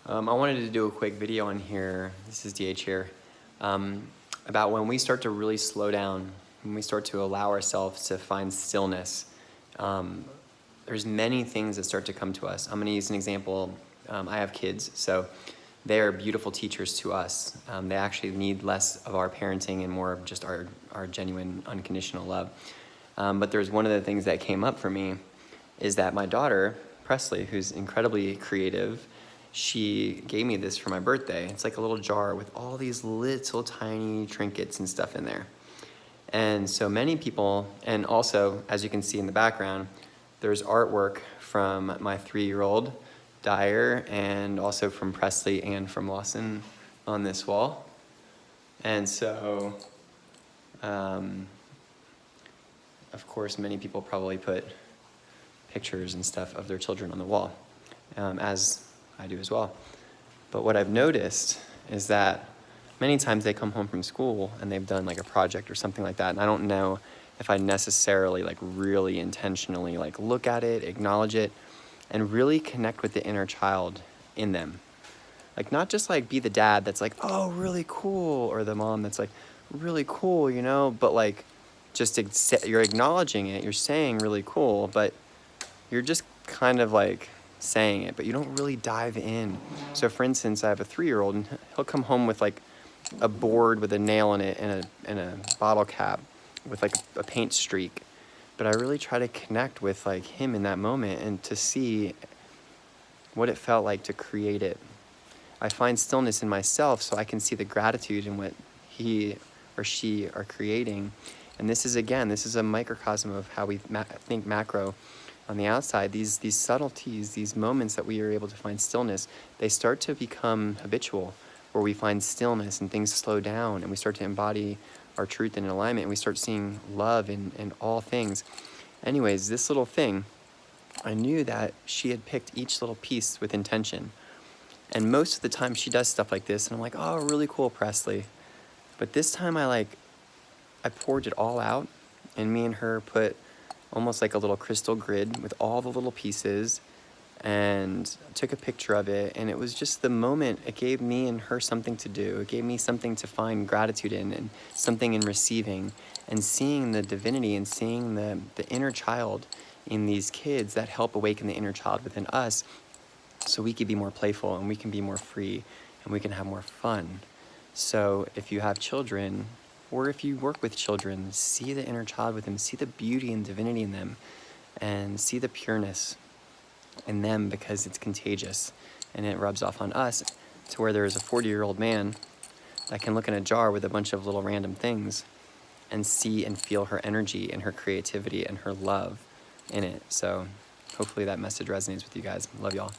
I wanted to do a quick video on here, this is DH here, about when we start to really slow down, when we start to allow ourselves to find stillness. There's many things that start to come to us. I'm going to use an example. I have kids, so they are beautiful teachers to us. They actually need less of our parenting and more of just our genuine, unconditional love. But there's one of the things that came up for me is that my daughter, Presley, who's incredibly creative, she gave me this for my birthday. It's like a little jar with all these little tiny trinkets and stuff in there. And so many people, and also, as you can see in the background, there's artwork from my 3-year-old, Dyer, and also from Presley and from Lawson on this wall. And so, of course, many people probably put pictures and stuff of their children on the wall, as I do as well. But what I've noticed is that many times they come home from school and they've done like a project or something like that, and I don't know if I necessarily like really intentionally like look at it, acknowledge it, and really connect with the inner child in them. Like not just like be the dad that's like, oh, really cool, or the mom that's like, really cool, you know, but like just you're acknowledging it, you're saying really cool, but you're just kind of like saying it, but you don't really dive in. So for instance, I have a 3-year-old and he'll come home with like a board with a nail in it and a bottle cap with like a paint streak. But I really try to connect with like him in that moment and to see what it felt like to create it. I find stillness in myself so I can see the gratitude in what he or she are creating. And this is a microcosm of how we think macro on the outside. These subtleties, these moments that we are able to find stillness, they start to become habitual, where we find stillness and things slow down and we start to embody our truth and alignment, and we start seeing love in all things. Anyways, this little thing, I knew that she had picked each little piece with intention. And most of the time she does stuff like this and I'm like, oh, really cool, Presley. But this time I poured it all out, and me and her put almost like a little crystal grid with all the little pieces and took a picture of it. And it was just the moment. It gave me and her something to do. It gave me something to find gratitude in and something in receiving and seeing the divinity and seeing the inner child in these kids that help awaken the inner child within us, so we can be more playful and we can be more free and we can have more fun. So if you have children, or if you work with children, see the inner child with them, see the beauty and divinity in them, and see the pureness in them, because it's contagious and it rubs off on us, to where there is a 40-year-old man that can look in a jar with a bunch of little random things and see and feel her energy and her creativity and her love in it. So hopefully that message resonates with you guys. Love y'all.